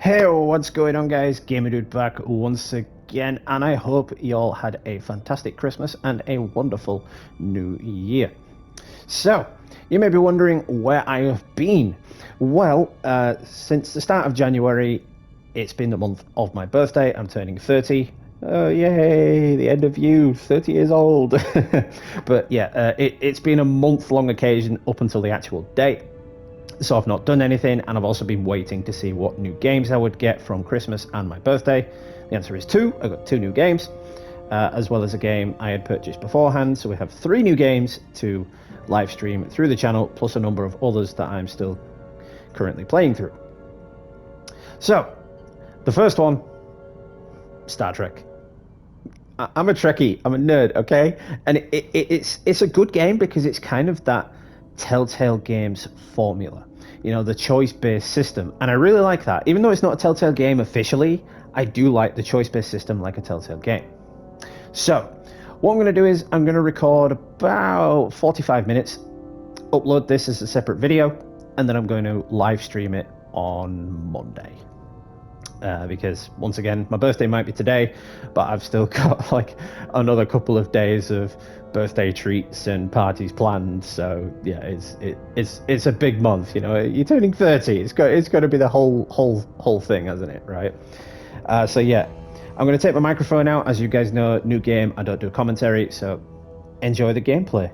Hey, what's going on, guys? Gamer Dude back once again, and I hope you all had a fantastic Christmas and a wonderful New Year. So, you may be wondering where I have been. Well, since the start of January, it's been the month of my birthday. I'm turning 30. Oh, yay, the end of youth, 30 years old. But yeah, it's been a month-long occasion up until the actual date. So I've not done anything, and I've also been waiting to see what new games I would get from Christmas and my birthday. The answer is two. I got two new games, as well as a game I had purchased beforehand. So we have three new games to live stream through the channel, plus a number of others that I'm still currently playing through. So, the first one, Star Trek. I'm a Trekkie. I'm a nerd, okay? And it's a good game because it's kind of that Telltale Games formula. You know, the choice-based system. And I really like that. Even though it's not a Telltale game officially, I do like the choice-based system like a Telltale game. So, what I'm going to do is I'm going to record about 45 minutes, upload this as a separate video, and then I'm going to live stream it on Monday. Because once again, my birthday might be today, but I've still got like another couple of days of birthday treats and parties planned. So yeah, it's a big month. You know, you're turning 30. It's got to be the whole thing, hasn't it? Right. So yeah, I'm gonna take my microphone out. As you guys know, new game. I don't do commentary, so enjoy the gameplay.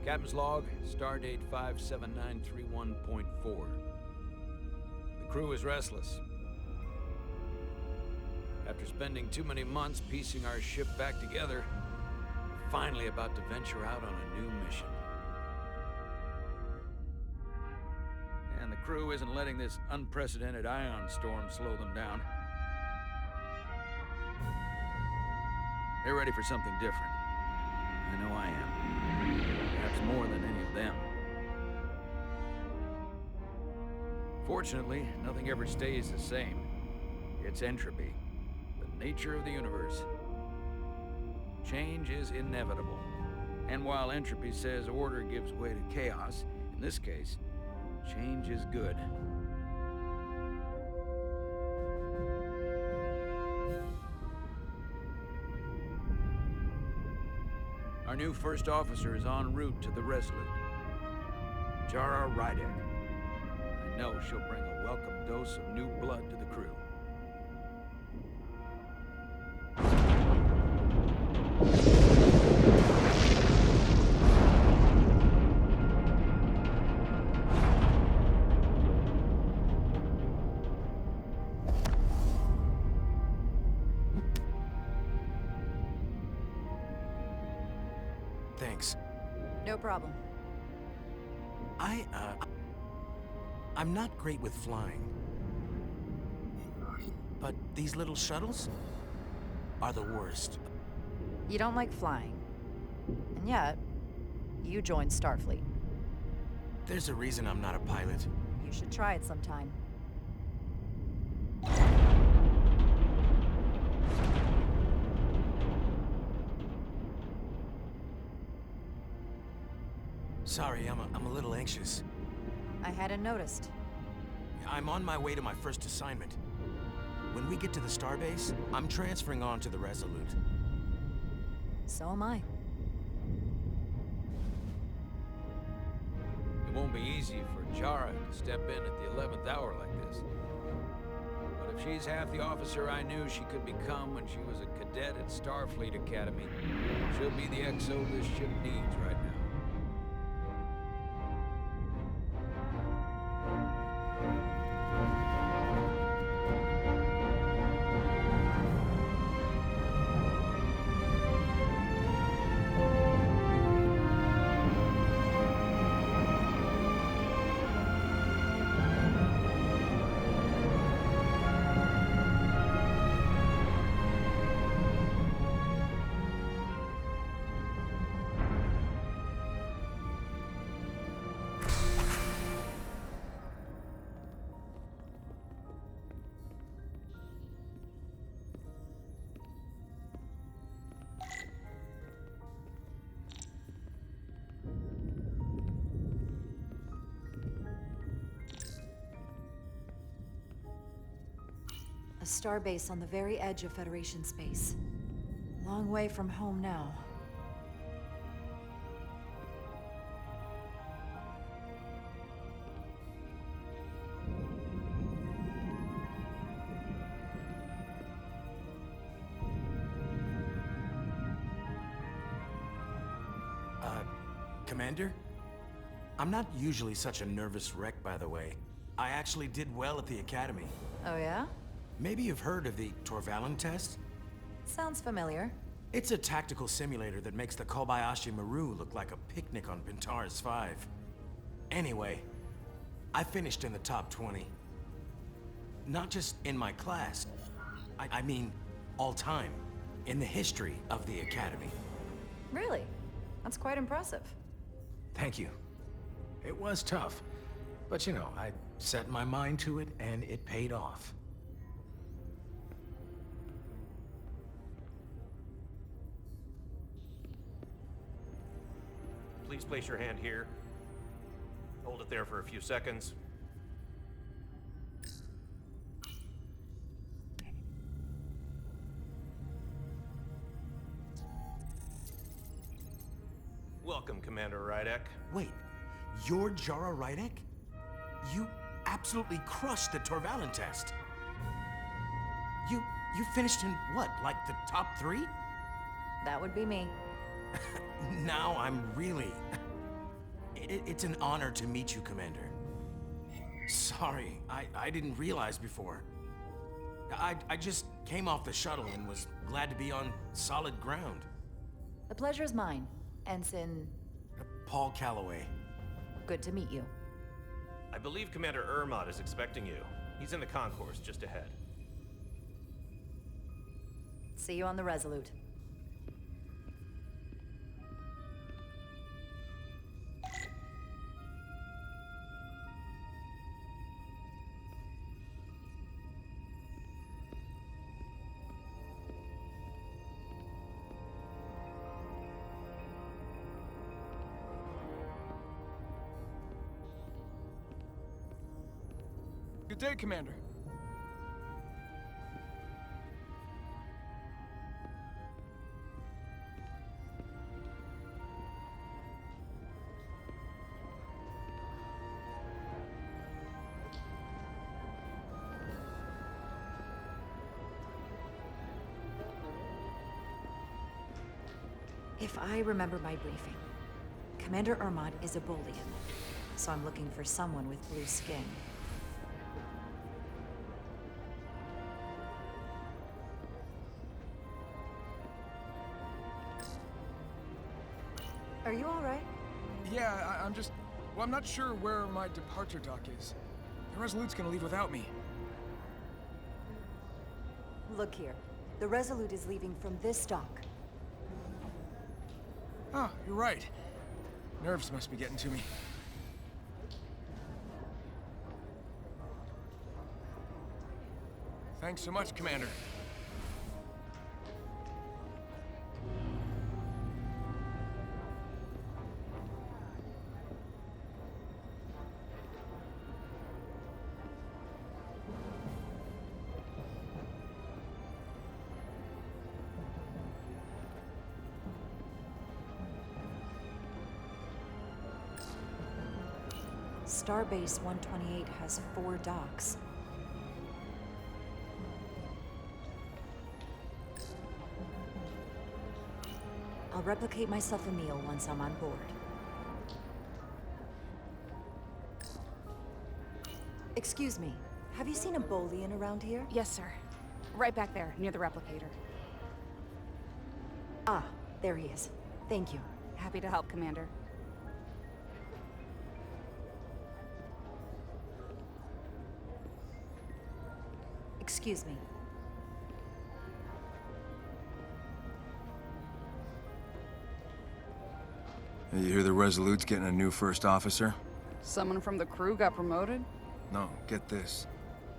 Captain's log, stardate 57931.4. The crew is restless. After spending too many months piecing our ship back together, we're finally about to venture out on a new mission. And the crew isn't letting this unprecedented ion storm slow them down. They're ready for something different. I know I am. Perhaps more than any of them. Fortunately, nothing ever stays the same. It's entropy, the nature of the universe. Change is inevitable. And while entropy says order gives way to chaos, in this case, change is good. Our new first officer is en route to the Resolute. Jara Rydek. I know she'll bring a welcome dose of new blood to the crew. Thanks. No problem. I'm not great with flying. But these little shuttles are the worst. You don't like flying. And yet, you joined Starfleet. There's a reason I'm not a pilot. You should try it sometime. Sorry, I'm a little anxious. I hadn't noticed. I'm on my way to my first assignment. When we get to the starbase, I'm transferring on to the Resolute. So am I. It won't be easy for Jara to step in at the 11th hour like this. But if she's half the officer I knew she could become when she was a cadet at Starfleet Academy, she'll be the XO this ship needs right now. starbase on the very edge of Federation space. Long way from home now. Commander? I'm not usually such a nervous wreck, by the way. I actually did well at the Academy. Oh yeah? Maybe you've heard of the Torvalin test? Sounds familiar. It's a tactical simulator that makes the Kobayashi Maru look like a picnic on Pintaris 5. Anyway, I finished in the top 20. Not just in my class. I mean, all time. In the history of the Academy. Really? That's quite impressive. Thank you. It was tough. But you know, I set my mind to it and it paid off. Please place your hand here. Hold it there for a few seconds. Welcome, Commander Rydek. Wait, you're Jara Rydek? You absolutely crushed the Torvalin test. You finished in what, like the top 3? That would be me. Now I'm really... It's an honor to meet you, Commander. Sorry, I didn't realize before. I just came off the shuttle and was glad to be on solid ground. The pleasure's mine, Ensign. Paul Calloway. Good to meet you. I believe Commander Ermot is expecting you. He's in the concourse just ahead. See you on the Resolute. Good day, Commander. If I remember my briefing, Commander Ermot is a Bolian, so I'm looking for someone with blue skin. Are you all right? Yeah, I'm just... Well, I'm not sure where my departure dock is. The Resolute's gonna leave without me. Look here. The Resolute is leaving from this dock. Oh, you're right. Nerves must be getting to me. Thanks so much, Commander. Starbase 128 has 4 docks. I'll replicate myself a meal once I'm on board. Excuse me, have you seen a Bolian around here? Yes, sir. Right back there, near the replicator. Ah, there he is. Thank you. Happy to help, Commander. Excuse me. You hear the Resolute's getting a new first officer? Someone from the crew got promoted? No, get this.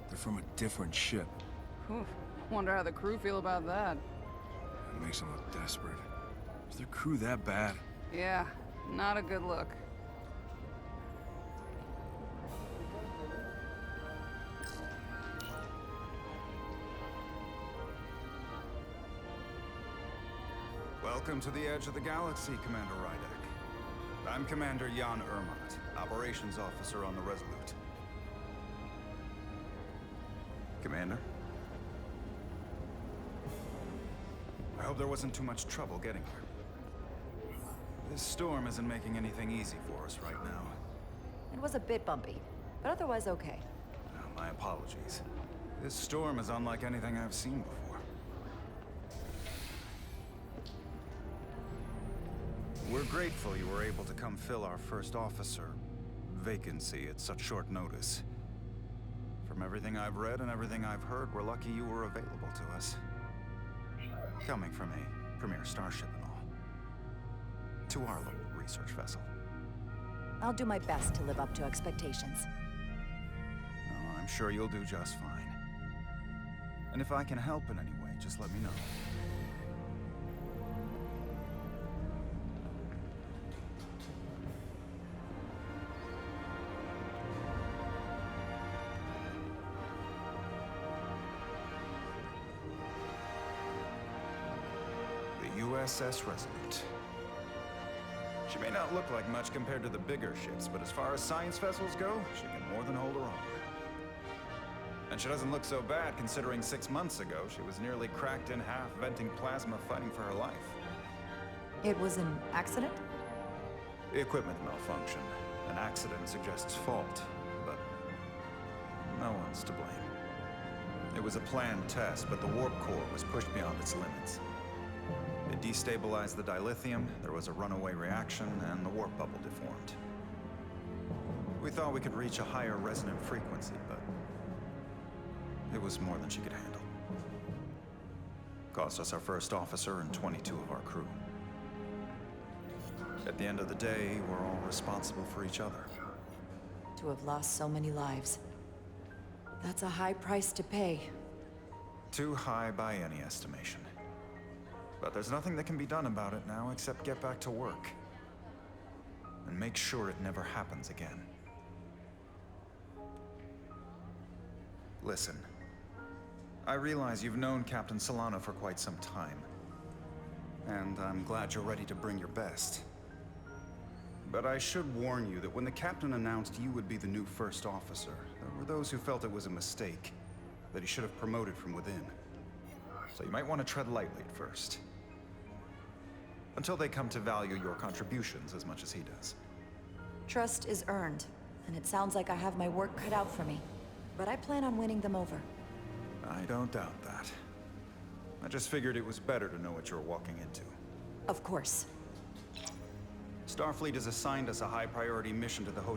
They're from a different ship. Oof. Wonder how the crew feel about that. It makes them look desperate. Is their crew that bad? Yeah, not a good look. Welcome to the edge of the galaxy, Commander Rydek. I'm Commander Jan Ermont, Operations Officer on the Resolute. Commander? I hope there wasn't too much trouble getting here. This storm isn't making anything easy for us right now. It was a bit bumpy, but otherwise okay. My apologies. This storm is unlike anything I've seen before. We're grateful you were able to come fill our first officer vacancy at such short notice. From everything I've read and everything I've heard, we're lucky you were available to us. Coming from a premier starship and all. To our little research vessel. I'll do my best to live up to expectations. Oh, I'm sure you'll do just fine. And if I can help in any way, just let me know. The USS Resolute. She may not look like much compared to the bigger ships, but as far as science vessels go, she can more than hold her own. And she doesn't look so bad considering 6 months ago she was nearly cracked in half, venting plasma, fighting for her life. It was an accident? Equipment malfunction. An accident suggests fault, but no one's to blame. It was a planned test, but the warp core was pushed beyond its limits. It destabilized the dilithium, there was a runaway reaction, and the warp bubble deformed. We thought we could reach a higher resonant frequency, but it was more than she could handle. Cost us our first officer and 22 of our crew. At the end of the day, we're all responsible for each other. To have lost so many lives. That's a high price to pay. Too high by any estimation. But there's nothing that can be done about it now except get back to work. And make sure it never happens again. Listen. I realize you've known Captain Solano for quite some time. And I'm glad you're ready to bring your best. But I should warn you that when the captain announced you would be the new first officer, there were those who felt it was a mistake, that he should have promoted from within. So you might want to tread lightly at first. Until they come to value your contributions as much as he does. Trust is earned, and it sounds like I have my work cut out for me. But I plan on winning them over. I don't doubt that. I just figured it was better to know what you were walking into. Of course. Starfleet has assigned us a high-priority mission to the hotel.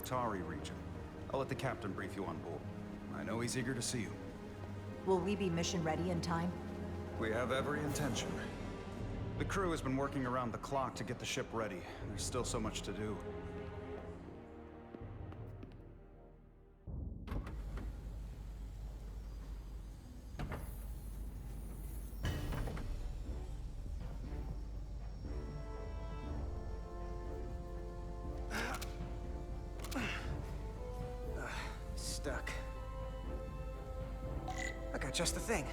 Tari region. I'll let the captain brief you on board. I know he's eager to see you. Will we be mission ready in time? We have every intention. The crew has been working around the clock to get the ship ready. There's still so much to do. Stuck. I got just the thing.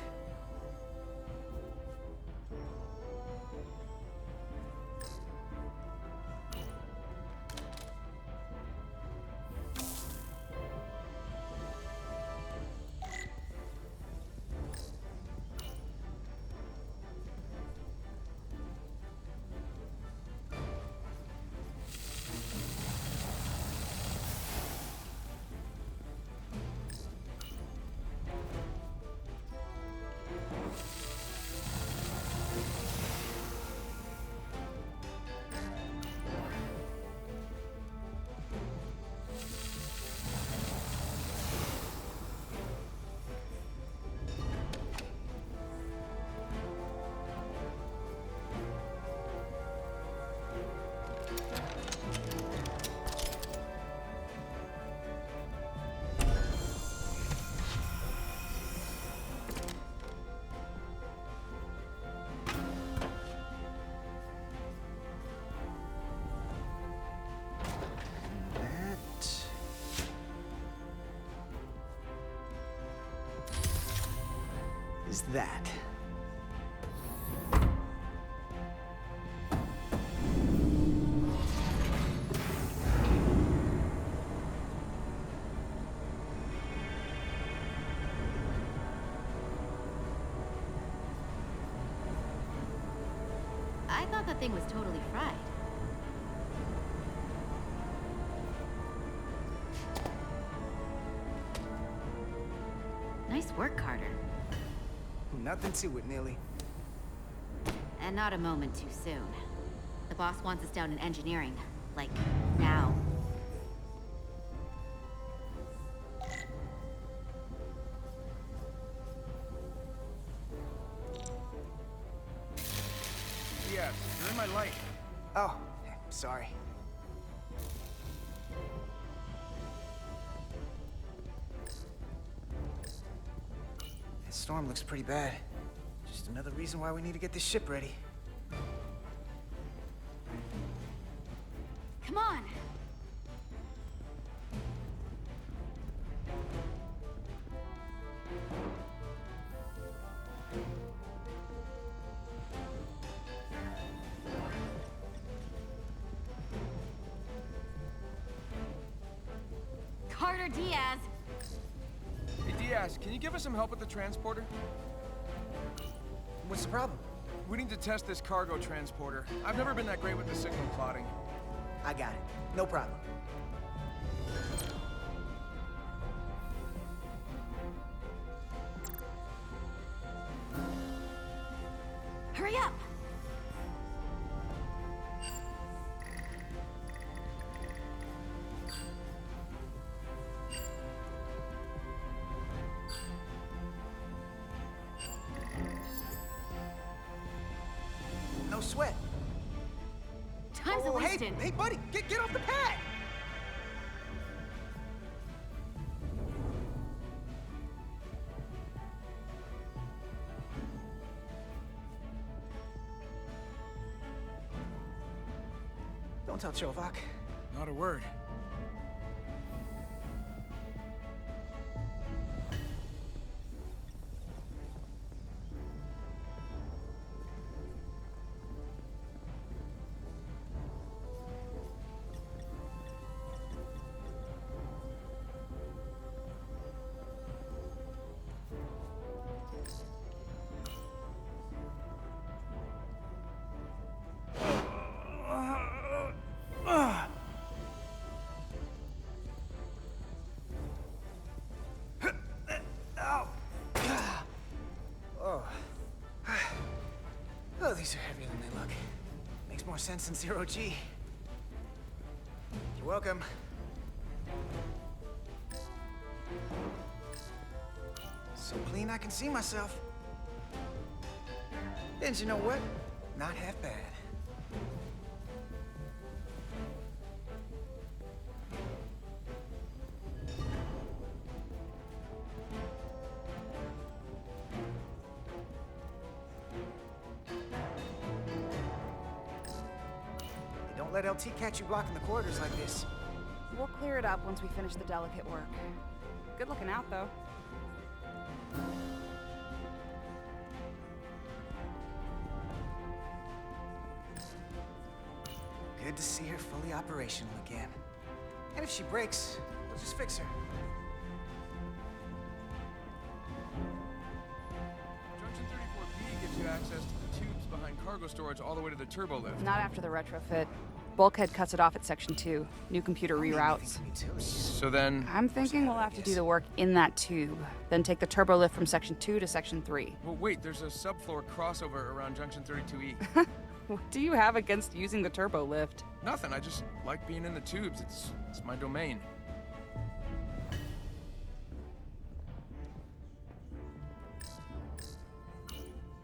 is that? I thought that thing was totally fried. Nice work, Carter. Nothing to it, Neely. And not a moment too soon. The boss wants us down in engineering. Like, now. Yes, you're in my light. Oh, sorry. That storm looks pretty bad. Just another reason why we need to get this ship ready. Come on! Carter Diaz! Hey, Diaz, can you give us some help with the transporter? What's the problem? We need to test this cargo transporter. I've never been that great with the signal plotting. I got it. No problem. Hurry up! No sweat. Time's Oh, hey, wasted. hey, buddy, get off the pad! Don't tell Chovak. Not a word. Oh, these are heavier than they look. Makes more sense than zero G. You're welcome. So clean I can see myself. And you know what? Not half bad. Don't let LT catch you blocking the corridors like this. We'll clear it up once we finish the delicate work. Good looking out, though. Good to see her fully operational again. And if she breaks, we'll just fix her. Junction 34B gives you access to the tubes behind cargo storage all the way to the turbo lift. Not after the retrofit. Bulkhead cuts it off at Section 2. New computer reroutes. So then... I'm thinking we'll have to do the work in that tube, then take the turbo lift from Section 2 to Section 3. Well, wait, there's a subfloor crossover around Junction 32E. What do you have against using the turbo lift? Nothing, I just like being in the tubes. It's my domain.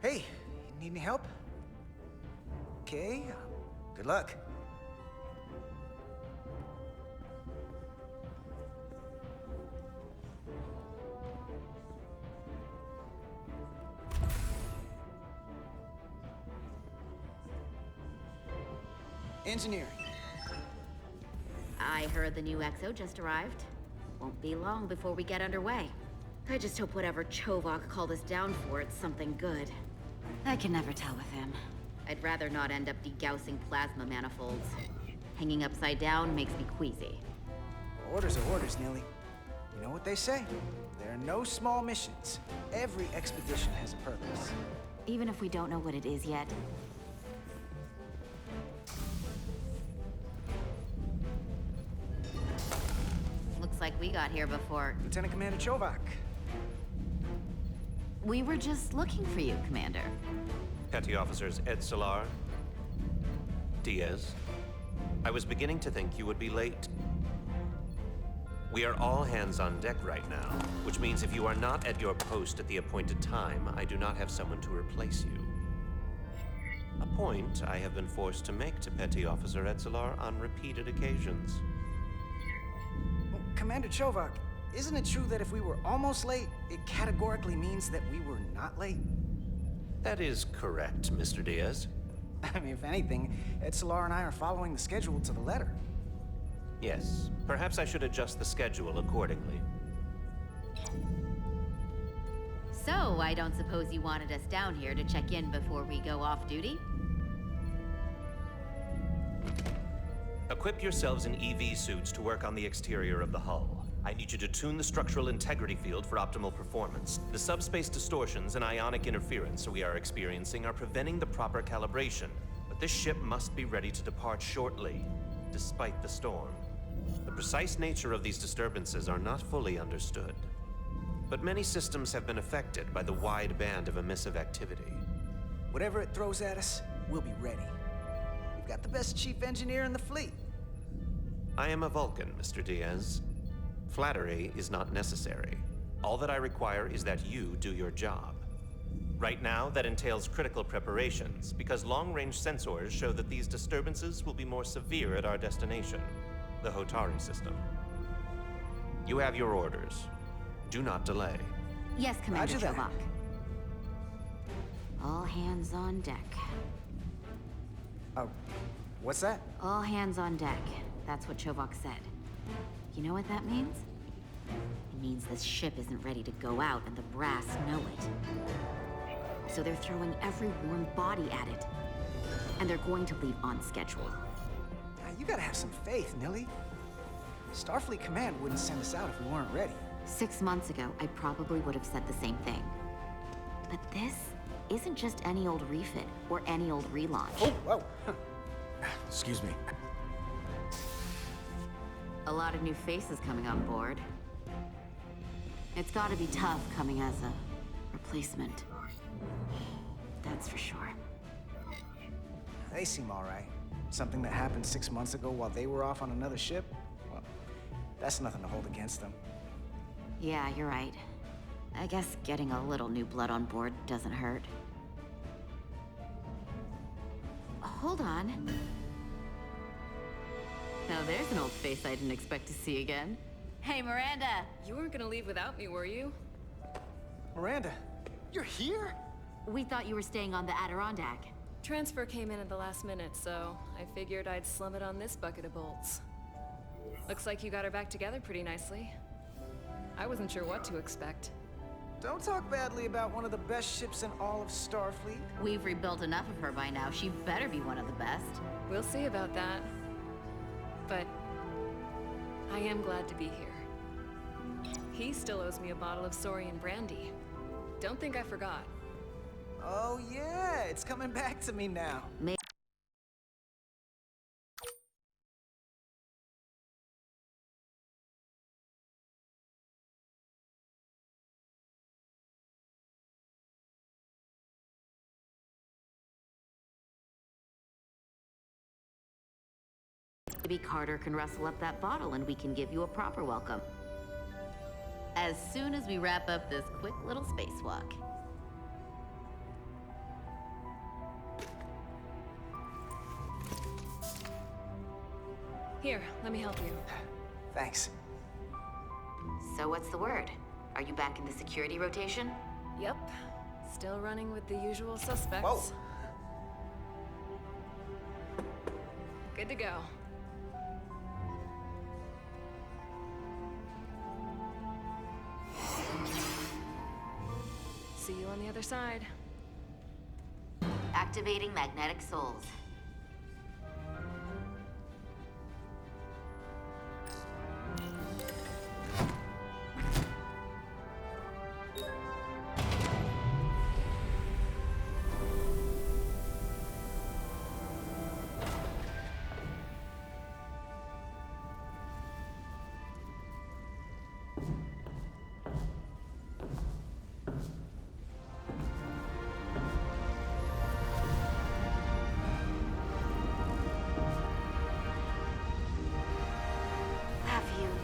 Hey, need any help? Okay, good luck. Engineering. I heard the new XO just arrived. Won't be long before we get underway. I just hope whatever Chovak called us down for, it's something good. I can never tell with him. I'd rather not end up degaussing plasma manifolds. Hanging upside down makes me queasy. Orders are orders, Nilly. You know what they say? There are no small missions. Every expedition has a purpose. Even if we don't know what it is yet. Looks like we got here before. Lieutenant Commander Chovak. We were just looking for you, Commander. Petty Officers Edsalar, Diaz. I was beginning to think you would be late. We are all hands on deck right now, which means if you are not at your post at the appointed time, I do not have someone to replace you. A point I have been forced to make to Petty Officer Edsalar on repeated occasions. Well, Commander Chovak, isn't it true that if we were almost late, it categorically means that we were not late? That is correct, Mr. Diaz. I mean, if anything, Edsalar and I are following the schedule to the letter. Yes, perhaps I should adjust the schedule accordingly. So, I don't suppose you wanted us down here to check in before we go off duty? Equip yourselves in EV suits to work on the exterior of the hull. I need you to tune the structural integrity field for optimal performance. The subspace distortions and ionic interference we are experiencing are preventing the proper calibration. But this ship must be ready to depart shortly, despite the storm. The precise nature of these disturbances are not fully understood. But many systems have been affected by the wide band of emissive activity. Whatever it throws at us, we'll be ready. We've got the best chief engineer in the fleet. I am a Vulcan, Mr. Diaz. Flattery is not necessary. All that I require is that you do your job. Right now, that entails critical preparations, because long-range sensors show that these disturbances will be more severe at our destination, the Hotari system. You have your orders. Do not delay. Yes, Commander Roger that. Chovak. All hands on deck. Oh, what's that? All hands on deck. That's what Chovak said. You know what that means? It means this ship isn't ready to go out, and the brass know it. So they're throwing every warm body at it. And they're going to leave on schedule. Now, you gotta have some faith, Nilly. Starfleet Command wouldn't send us out if we weren't ready. 6 months ago, I probably would have said the same thing. But this isn't just any old refit or any old relaunch. Oh, whoa. Excuse me. A lot of new faces coming on board. It's gotta be tough coming as a replacement. That's for sure. They seem all right. Something that happened 6 months ago while they were off on another ship? Well, that's nothing to hold against them. Yeah, you're right. I guess getting a little new blood on board doesn't hurt. Hold on. Now there's an old face I didn't expect to see again. Hey, Miranda! You weren't gonna leave without me, were you? Miranda, you're here? We thought you were staying on the Adirondack. Transfer came in at the last minute, so I figured I'd slum it on this bucket of bolts. Looks like you got her back together pretty nicely. I wasn't sure what to expect. Don't talk badly about one of the best ships in all of Starfleet. We've rebuilt enough of her by now. She better be one of the best. We'll see about that. But I am glad to be here. He still owes me a bottle of Saurian brandy. Don't think I forgot. Oh yeah, it's coming back to me now. Maybe Carter can rustle up that bottle and we can give you a proper welcome. As soon as we wrap up this quick little spacewalk. Here, let me help you. Thanks. So what's the word? Are you back in the security rotation? Yep. Still running with the usual suspects. Whoa. Good to go. See you on the other side. Activating magnetic souls.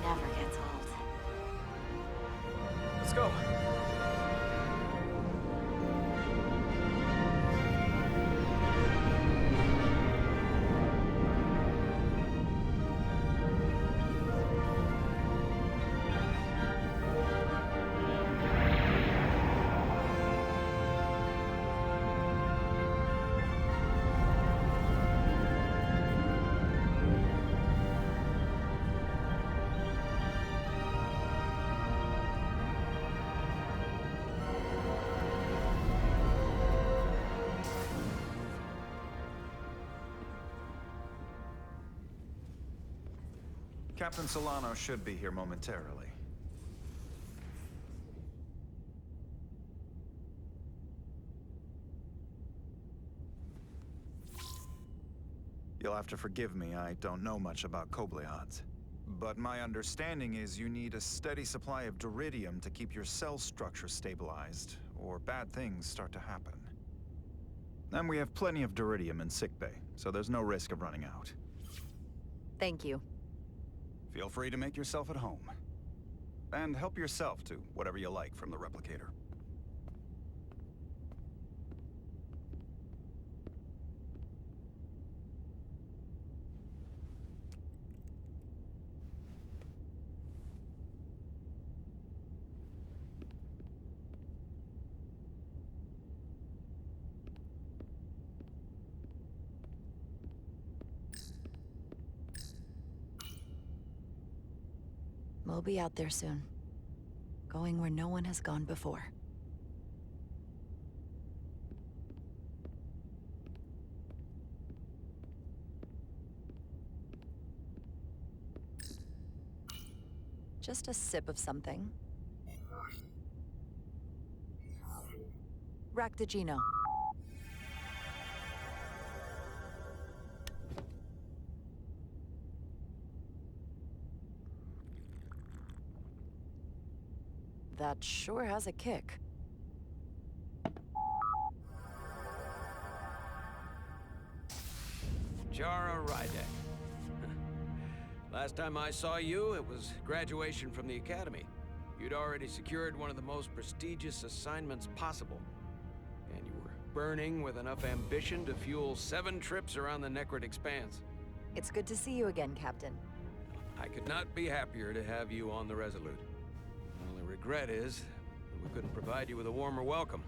Never gets old. Let's go. Captain Solano should be here momentarily. You'll have to forgive me, I don't know much about Kobleods. But my understanding is you need a steady supply of duridium to keep your cell structure stabilized, or bad things start to happen. And we have plenty of duridium in sickbay, so there's no risk of running out. Thank you. Feel free to make yourself at home. And help yourself to whatever you like from the replicator. We'll be out there soon. Going where no one has gone before. Just a sip of something. Ractigino. That sure has a kick. Jara Rydek. Last time I saw you, it was graduation from the Academy. You'd already secured one of the most prestigious assignments possible. And you were burning with enough ambition to fuel 7 trips around the Necrid Expanse. It's good to see you again, Captain. I could not be happier to have you on the Resolute. The only regret is that we couldn't provide you with a warmer welcome.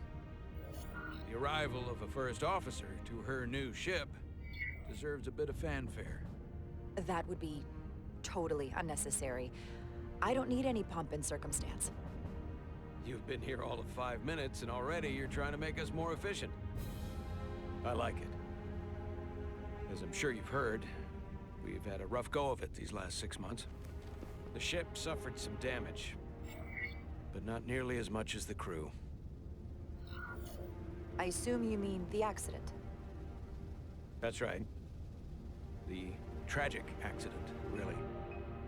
The arrival of a first officer to her new ship deserves a bit of fanfare. That would be totally unnecessary. I don't need any pomp and circumstance. You've been here all of 5 minutes, and already you're trying to make us more efficient. I like it. As I'm sure you've heard, we've had a rough go of it these last 6 months. The ship suffered some damage, but not nearly as much as the crew. I assume you mean the accident. That's right. The tragic accident, really.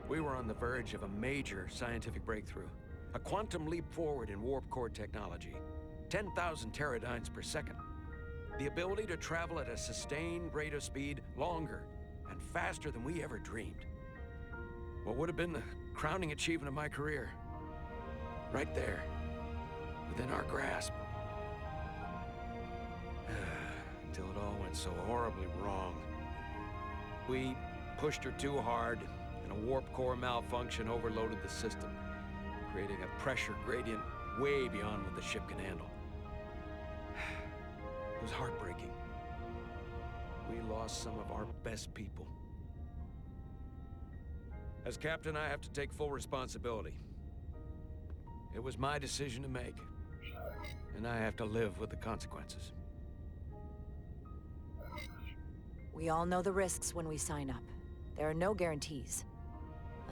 We were on the verge of a major scientific breakthrough. A quantum leap forward in warp core technology. 10,000 teradynes per second. The ability to travel at a sustained rate of speed longer and faster than we ever dreamed. What would have been the crowning achievement of my career. Right there, within our grasp. Until it all went so horribly wrong. We pushed her too hard, and a warp core malfunction overloaded the system, creating a pressure gradient way beyond what the ship can handle. It was heartbreaking. We lost some of our best people. As captain, I have to take full responsibility. It was my decision to make, and and I have to live with the consequences. We all know the risks when we sign up. There are no guarantees.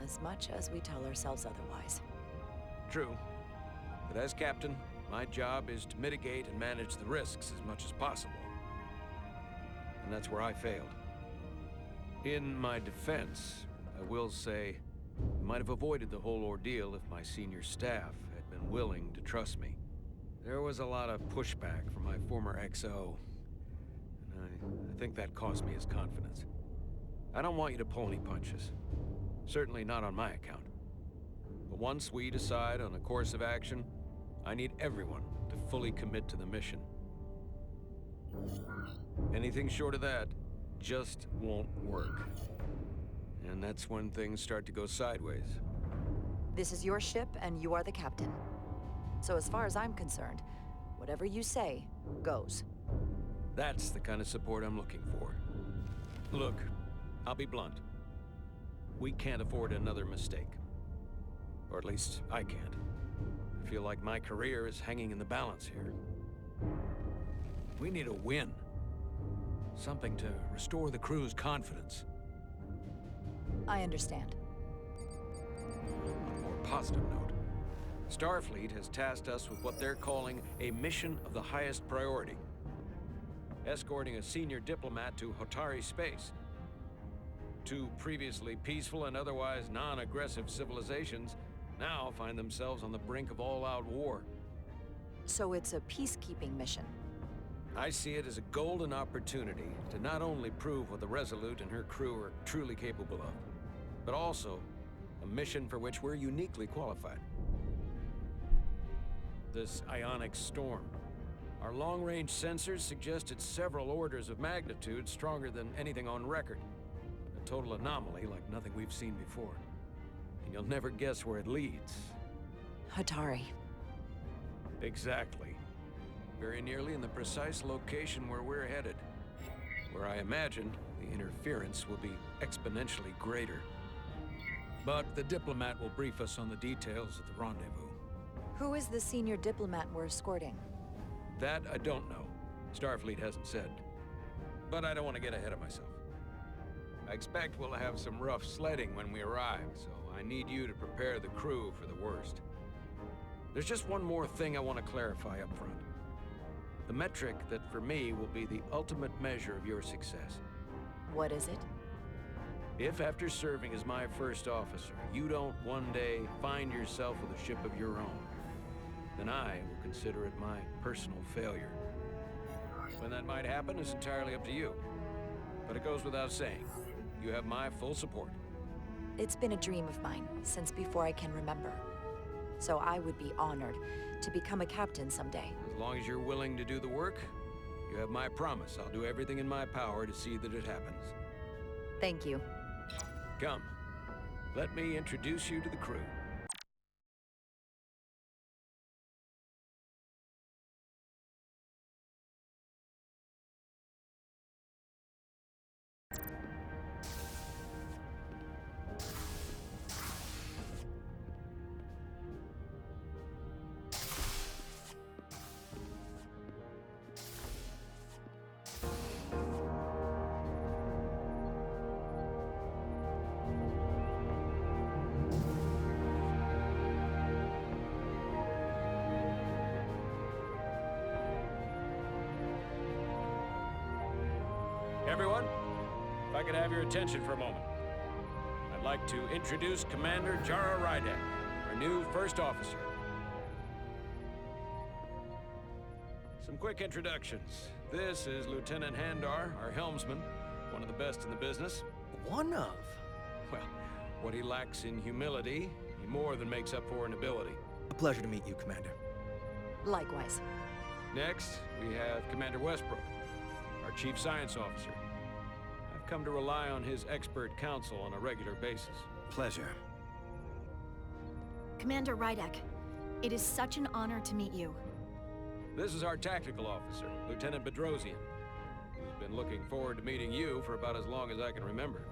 As much as we tell ourselves otherwise. True. But as captain, my job is to mitigate and manage the risks as much as possible. And that's where I failed. In my defense, I will say, I might have avoided the whole ordeal if my senior staff had been willing to trust me. There was a lot of pushback from my former XO, and I think that cost me his confidence. I don't want you to pull any punches. Certainly not on my account. But once we decide on a course of action, I need everyone to fully commit to the mission. Anything short of that just won't work. And that's when things start to go sideways. This is your ship, and you are the captain. So as far as I'm concerned, whatever you say, goes. That's the kind of support I'm looking for. Look, I'll be blunt. We can't afford another mistake. Or at least, I can't. I feel like my career is hanging in the balance here. We need a win. Something to restore the crew's confidence. I understand. On a more positive note, Starfleet has tasked us with what they're calling a mission of the highest priority. Escorting a senior diplomat to Hotari space. Two previously peaceful and otherwise non-aggressive civilizations now find themselves on the brink of all-out war. So it's a peacekeeping mission. I see it as a golden opportunity to not only prove what the Resolute and her crew are truly capable of, but also a mission for which we're uniquely qualified. This ionic storm. Our long-range sensors suggest it's several orders of magnitude stronger than anything on record. A total anomaly like nothing we've seen before. And you'll never guess where it leads. Hotari. Exactly. Very nearly in the precise location where we're headed. Where I imagine the interference will be exponentially greater. But the diplomat will brief us on the details at the rendezvous. Who is the senior diplomat we're escorting? That I don't know. Starfleet hasn't said. But I don't want to get ahead of myself. I expect we'll have some rough sledding when we arrive, so I need you to prepare the crew for the worst. There's just one more thing I want to clarify up front. The metric that for me will be the ultimate measure of your success. What is it? If after serving as my first officer, you don't one day find yourself with a ship of your own, then I will consider it my personal failure. When that might happen is entirely up to you. But it goes without saying, you have my full support. It's been a dream of mine since before I can remember. So I would be honored to become a captain someday. As long as you're willing to do the work, you have my promise. I'll do everything in my power to see that it happens. Thank you. Come, let me introduce you to the crew. Everyone, if I could have your attention for a moment. I'd like to introduce Commander Jara Rydek, our new first officer. Some quick introductions. This is Lieutenant Handar, our helmsman, one of the best in the business. One of? Well, what he lacks in humility, he more than makes up for in ability. A pleasure to meet you, Commander. Likewise. Next, we have Commander Westbrook, our Chief Science Officer. I've come to rely on his expert counsel on a regular basis. Pleasure. Commander Rydek, it is such an honor to meet you. This is our tactical officer, Lieutenant Bedrosian, who's been looking forward to meeting you for about as long as I can remember.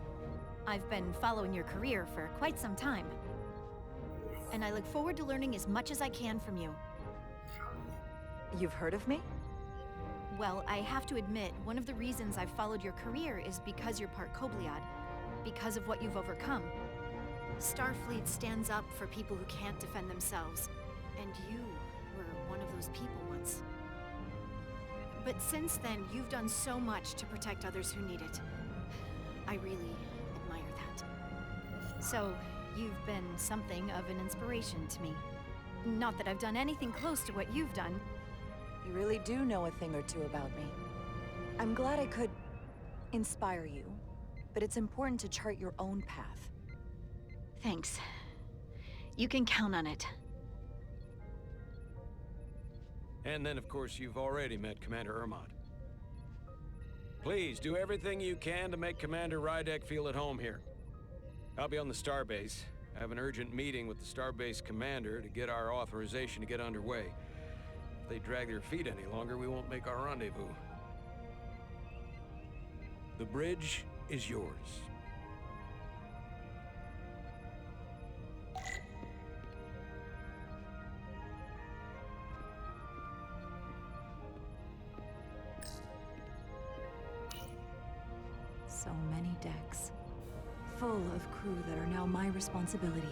I've been following your career for quite some time, and I look forward to learning as much as I can from you. You've heard of me? Well, I have to admit, one of the reasons I've followed your career is because you're part Kobliad. Because of what you've overcome. Starfleet stands up for people who can't defend themselves. And you were one of those people once. But since then, you've done so much to protect others who need it. I really admire that. So, you've been something of an inspiration to me. Not that I've done anything close to what you've done. You really do know a thing or two about me. I'm glad I could inspire you, but it's important to chart your own path. Thanks. You can count on it. And then, of course, you've already met Commander Ermont. Please, do everything you can to make Commander Rydek feel at home here. I'll be on the starbase. I have an urgent meeting with the starbase commander to get our authorization to get underway. If they drag their feet any longer, we won't make our rendezvous. The bridge is yours. So many decks, full of crew that are now my responsibility.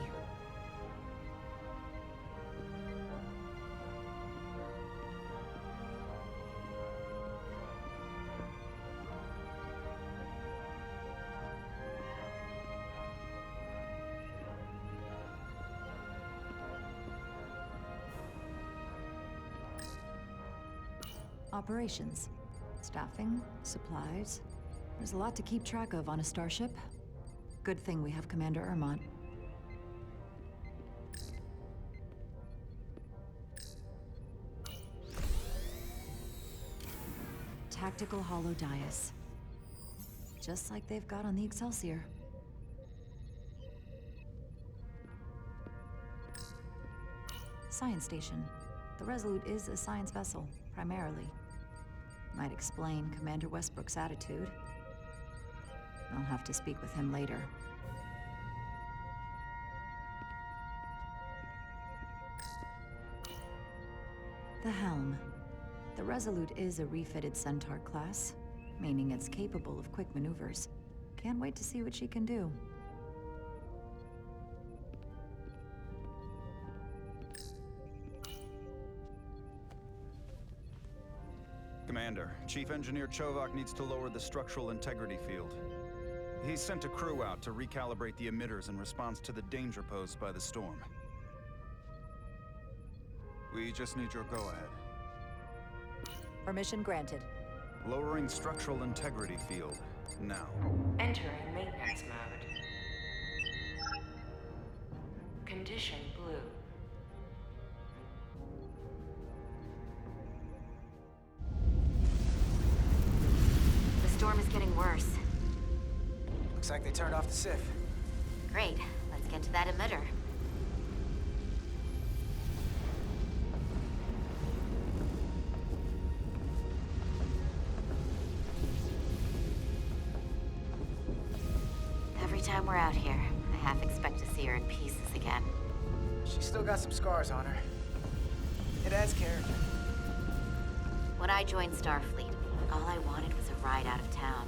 Operations, staffing, supplies. There's a lot to keep track of on a starship. Good thing we have Commander Ermont. Tactical holodias. Just like they've got on the Excelsior. Science station. The Resolute is a science vessel, primarily. Might explain Commander Westbrook's attitude. I'll have to speak with him later. The helm. The Resolute is a refitted Centaur class, meaning it's capable of quick maneuvers. Can't wait to see what she can do. Commander, Chief Engineer Chovak needs to lower the structural integrity field. He's sent a crew out to recalibrate the emitters in response to the danger posed by the storm. We just need your go-ahead. Permission granted. Lowering structural integrity field, now. Entering maintenance mode. Condition blue. The storm is getting worse. Looks like they turned off the SIF. Great. Let's get to that emitter. Every time we're out here, I half expect to see her in pieces again. She's still got some scars on her. It adds character. When I joined Starfleet, all I wanted was a ride out of town.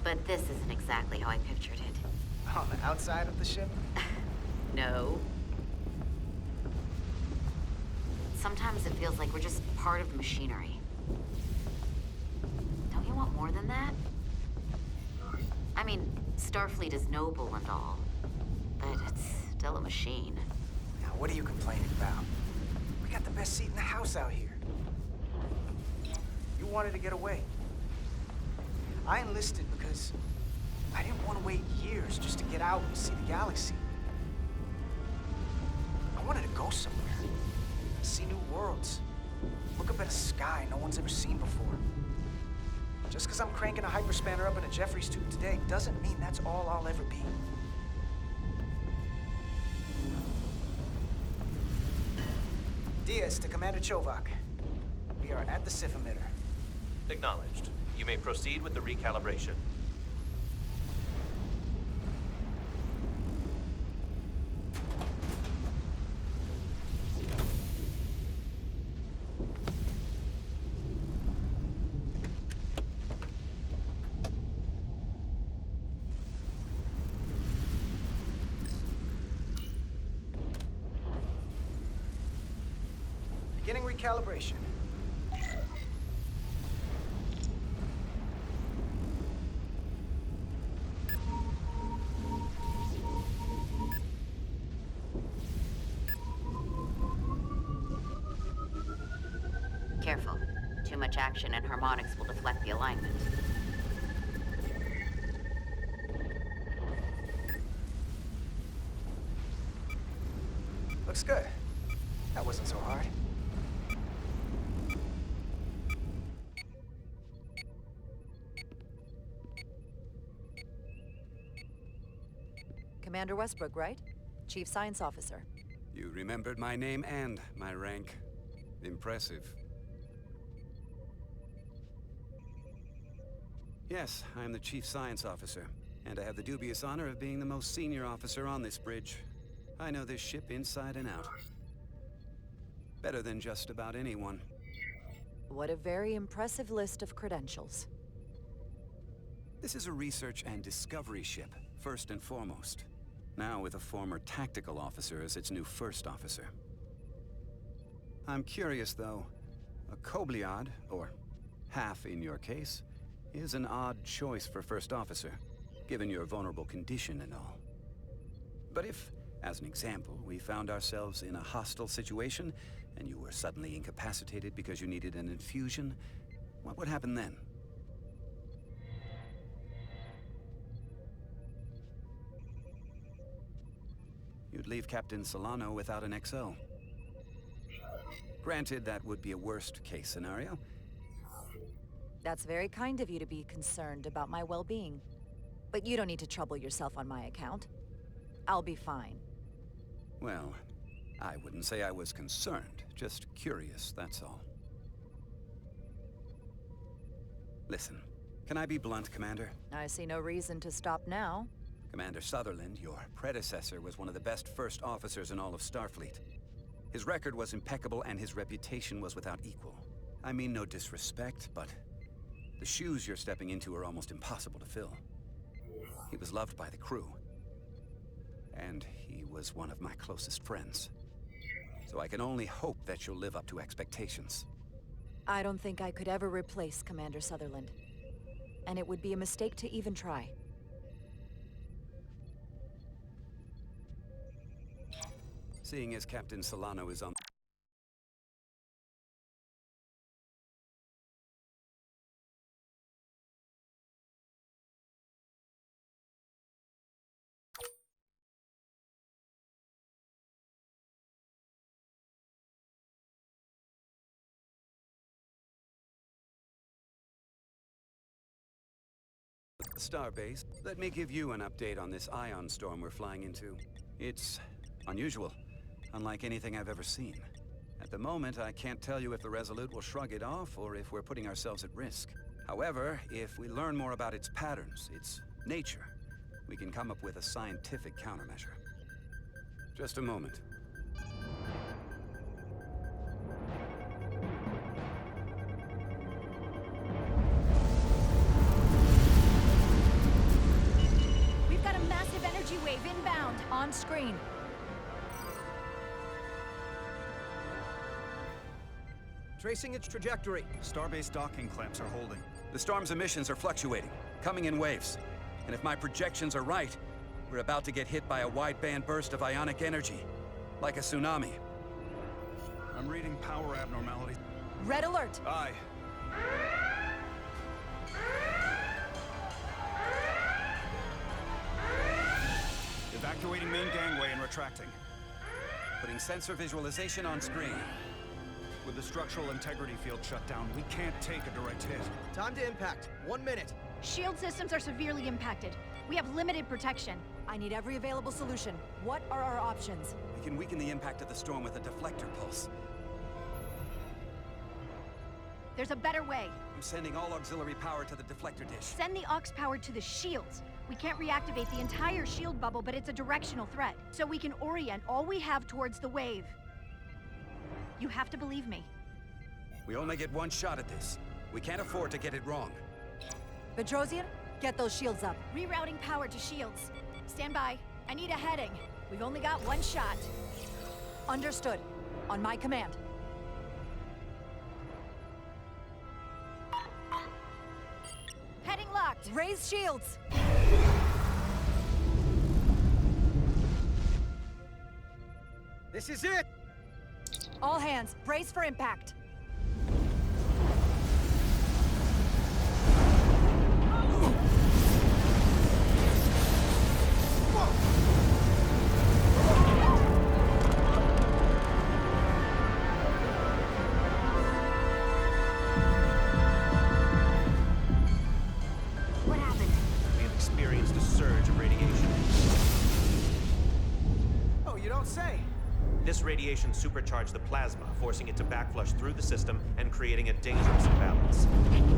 But this isn't exactly how I pictured it. On the outside of the ship? No. Sometimes it feels like we're just part of the machinery. Don't you want more than that? I mean, Starfleet is noble and all, but it's still a machine. Now, what are you complaining about? We got the best seat in the house out here. You wanted to get away. I enlisted because I didn't want to wait years just to get out and see the galaxy. I wanted to go somewhere, see new worlds, look up at a sky no one's ever seen before. Just because I'm cranking a hyperspanner up in a Jeffries tube today doesn't mean that's all I'll ever be. Diaz to Commander Chovak. We are at the SIF emitter. Acknowledged. You may proceed with the recalibration. Beginning recalibration. Careful. Too much action and harmonics will deflect the alignment. Looks good. That wasn't so hard. Commander Westbrook, right? Chief Science Officer. You remembered my name and my rank. Impressive. Yes, I'm the Chief Science Officer, and I have the dubious honor of being the most senior officer on this bridge. I know this ship inside and out. Better than just about anyone. What a very impressive list of credentials. This is a research and discovery ship, first and foremost. Now with a former tactical officer as its new first officer. I'm curious, though. A Kobliad, or half in your case, is an odd choice for first officer, given your vulnerable condition and all. But if, as an example, we found ourselves in a hostile situation, and you were suddenly incapacitated because you needed an infusion, what would happen then? You'd leave Captain Solano without an XO. Granted, that would be a worst-case scenario. That's very kind of you to be concerned about my well-being. But you don't need to trouble yourself on my account. I'll be fine. Well, I wouldn't say I was concerned, just curious, that's all. Listen, can I be blunt, Commander? I see no reason to stop now. Commander Sutherland, your predecessor, was one of the best first officers in all of Starfleet. His record was impeccable and his reputation was without equal. I mean no disrespect, but the shoes you're stepping into are almost impossible to fill. He was loved by the crew. And he was one of my closest friends. So I can only hope that you'll live up to expectations. I don't think I could ever replace Commander Sutherland. And it would be a mistake to even try. Seeing as Captain Solano is on... Starbase, let me give you an update on this ion storm we're flying into. It's unusual. Unlike anything I've ever seen. At the moment, I can't tell you if the Resolute will shrug it off or if we're putting ourselves at risk. However, if we learn more about its patterns, its nature, we can come up with a scientific countermeasure. Just a moment. We've got a massive energy wave inbound. On screen. Tracing its trajectory. Starbase docking clamps are holding. The storm's emissions are fluctuating, coming in waves. And if my projections are right, we're about to get hit by a wideband burst of ionic energy. Like a tsunami. I'm reading power abnormalities. Red alert! Aye. Evacuating main gangway and retracting. Putting sensor visualization on screen. With the structural integrity field shut down, we can't take a direct hit. Time to impact. 1 minute. Shield systems are severely impacted. We have limited protection. I need every available solution. What are our options? We can weaken the impact of the storm with a deflector pulse. There's a better way. I'm sending all auxiliary power to the deflector dish. Send the aux power to the shields. We can't reactivate the entire shield bubble, but it's a directional threat. So we can orient all we have towards the wave. You have to believe me. We only get one shot at this. We can't afford to get it wrong. Petrosian, get those shields up. Rerouting power to shields. Stand by. I need a heading. We've only got one shot. Understood. On my command. Raise shields! This is it! All hands, brace for impact. What happened? We have experienced a surge of radiation. Oh, you don't say. This radiation supercharged the plasma, forcing it to backflush through the system and creating a dangerous imbalance.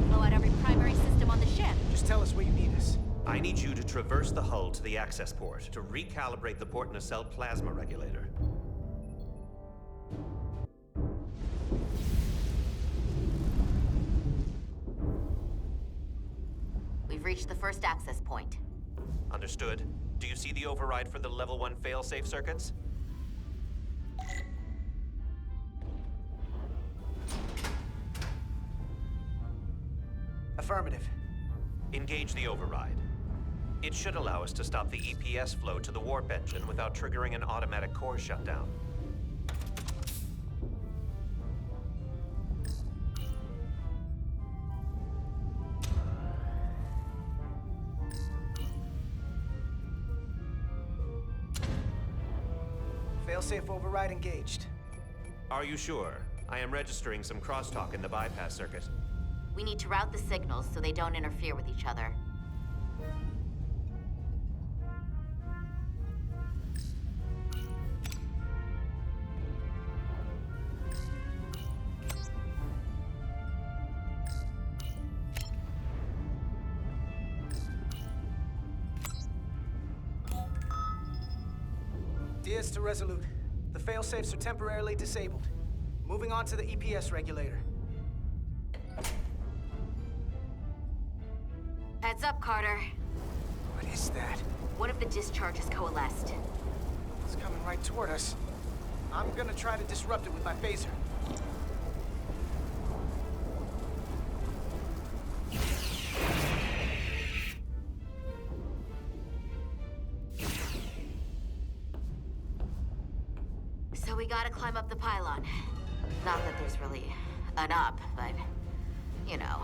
Blow out every primary system on the ship. Just tell us where you need us. I need you to traverse the hull to the access port to recalibrate the port nacelle plasma regulator. We've reached the first access point. Understood. Do you see the override for the level 1 failsafe circuits? Affirmative. Engage the override. It should allow us to stop the EPS flow to the warp engine without triggering an automatic core shutdown. Failsafe override engaged. Are you sure? I am registering some crosstalk in the bypass circuit. We need to route the signals so they don't interfere with each other. Diaz to Resolute. The failsafes are temporarily disabled. Moving on to the EPS regulator. Heads up, Carter. What is that? One of the discharges coalesced. It's coming right toward us. I'm gonna try to disrupt it with my phaser. So we gotta climb up the pylon. Not that there's really an up, but, you know.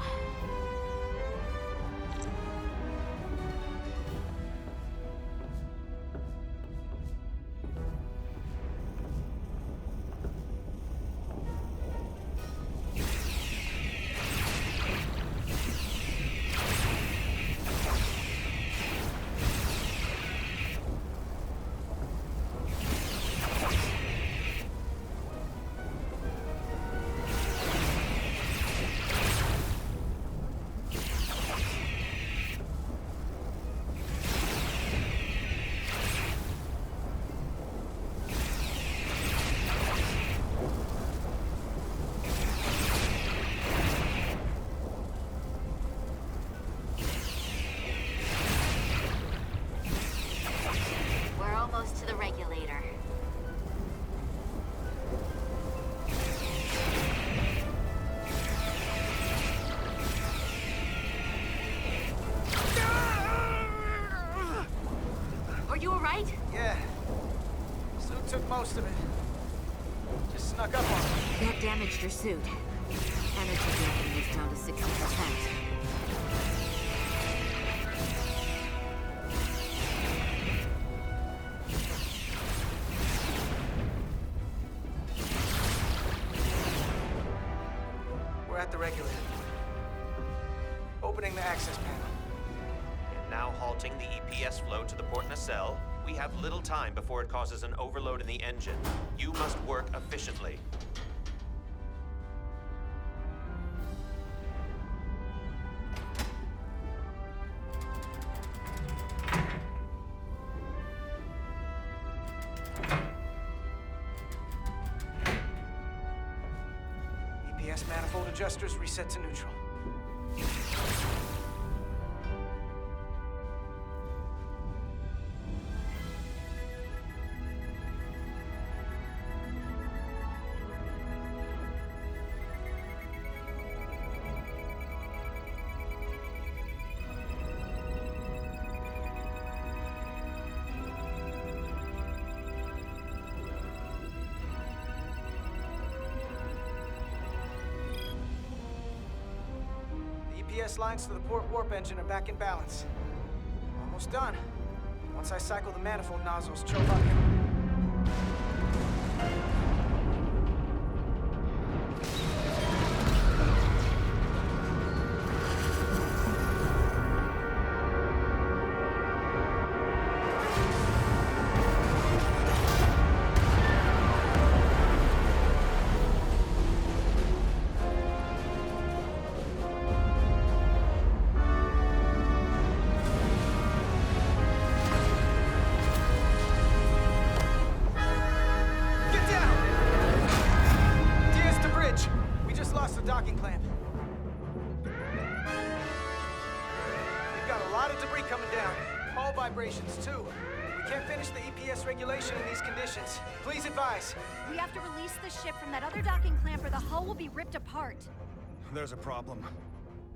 We're almost to the regulator. Are you alright? Yeah. Suit took most of it. Just snuck up on it. That damaged your suit. Energy rating is down to 60%. We're at the regulator. Opening the access panel. And now halting the EPS flow to the port nacelle. We have little time before it causes an overload in the engine. You must work efficiently. EPS manifold adjusters reset to neutral. EPS lines to the port warp engine are back in balance. Almost done. Once I cycle the manifold nozzles, Chovok can... Too. We can't finish the EPS regulation in these conditions. Please advise. We have to release the ship from that other docking clamp or the hull will be ripped apart. There's a problem.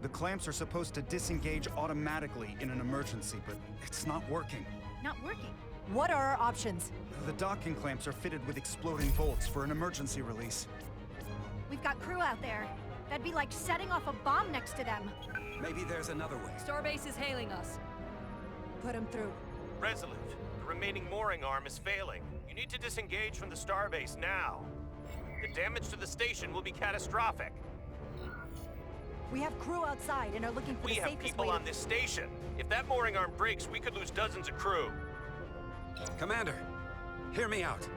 The clamps are supposed to disengage automatically in an emergency, but it's not working. Not working? What are our options? The docking clamps are fitted with exploding bolts for an emergency release. We've got crew out there. That'd be like setting off a bomb next to them. Maybe there's another way. Starbase is hailing us. Put him through. Resolute, the remaining mooring arm is failing. You need to disengage from the starbase now. The damage to the station will be catastrophic. We have crew outside and are looking for We the have safest people way on this station. If that mooring arm breaks, we could lose dozens of crew. Commander, hear me out.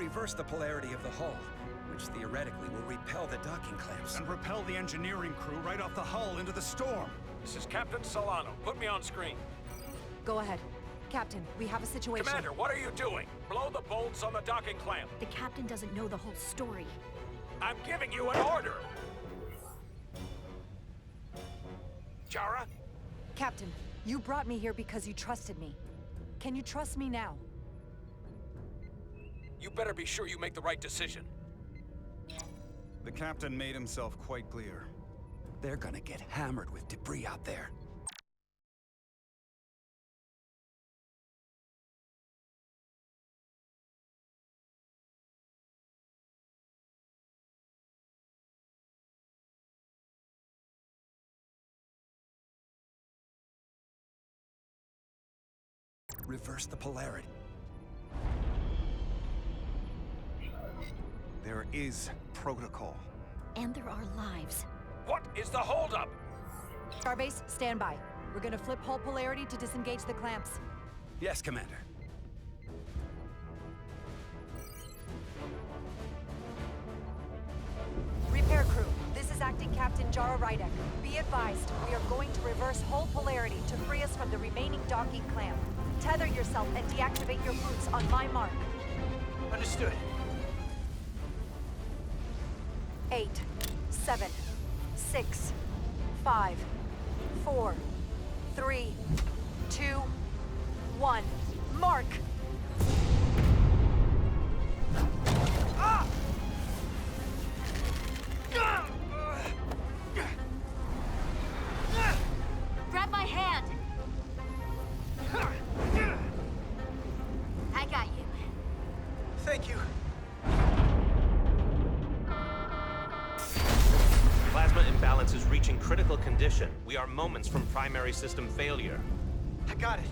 Reverse the polarity of the hull, which theoretically will repel the docking clamps. And repel the engineering crew right off the hull into the storm. This is Captain Solano. Put me on screen. Go ahead. Captain, we have a situation. Commander, what are you doing? Blow the bolts on the docking clamp. The captain doesn't know the whole story. I'm giving you an order. Jara? Captain, you brought me here because you trusted me. Can you trust me now? You better be sure you make the right decision. The captain made himself quite clear. They're gonna get hammered with debris out there. Reverse the polarity. There is protocol. And there are lives. What is the holdup? Starbase, stand by. We're gonna flip hull polarity to disengage the clamps. Yes, Commander. Repair crew, this is Acting Captain Jara Rydek. Be advised, we are going to reverse hull polarity to free us from the remaining docking clamp. Tether yourself and deactivate your boots on my mark. Understood. 8, 7, 6, 5, 4, 3, 2, 1. Mark! Grab my hand! I got you. Thank you. Plasma imbalance is reaching critical condition. We are moments from primary system failure. I got it.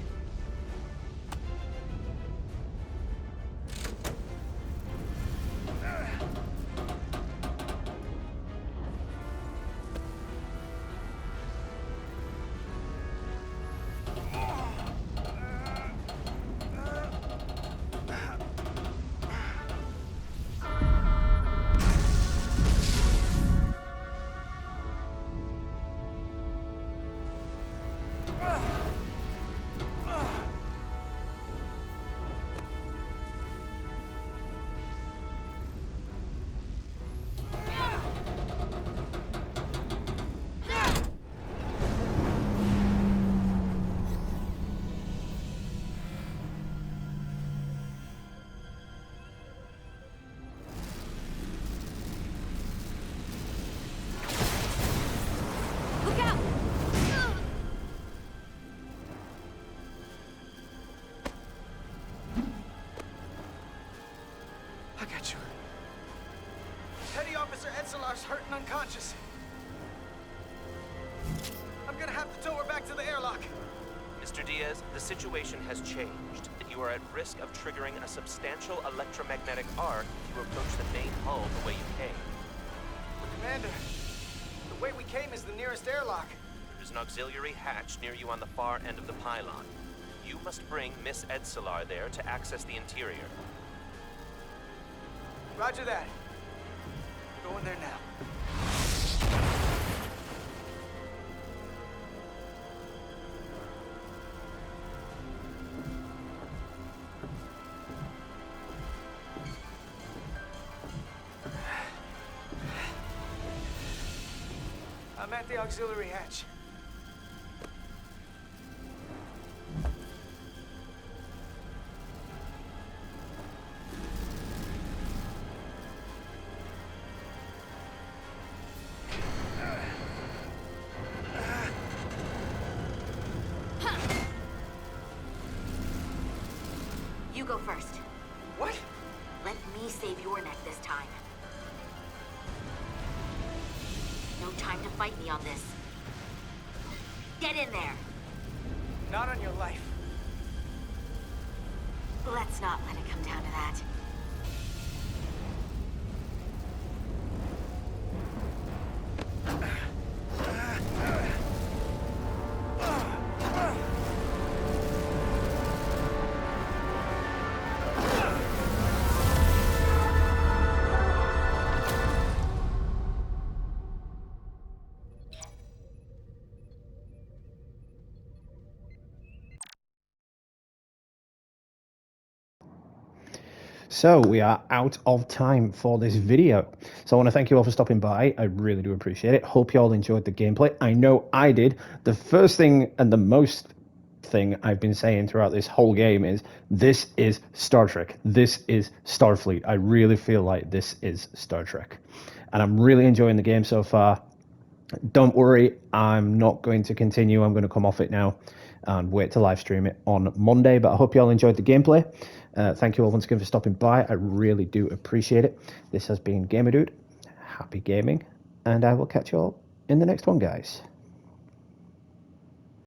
got you. Petty Officer Etzelar's hurt and unconscious. I'm gonna have to tow her back to the airlock. Mr. Diaz, the situation has changed. You are at risk of triggering a substantial electromagnetic arc if you approach the main hull the way you came. Commander, the way we came is the nearest airlock. There's an auxiliary hatch near you on the far end of the pylon. You must bring Miss Etzelar there to access the interior. Roger that. Going there now. I'm at the auxiliary hatch. You go first. What? Let me save your neck this time. No time to fight me on this. Get in there! Not on your life. Let's not let it come down to that. So we are out of time for this video. So I want to thank you all for stopping by. I really do appreciate it. Hope you all enjoyed the gameplay. I know I did. The first thing and the most thing I've been saying throughout this whole game is this is Star Trek. This is Starfleet. I really feel like this is Star Trek. And I'm really enjoying the game so far. Don't worry, I'm not going to continue. I'm going to come off it now and wait to live stream it on Monday. But I hope you all enjoyed the gameplay. Thank you all once again for stopping by. I really do appreciate it. This has been Gamer Dude. Happy gaming, and I will catch you all in the next one, guys.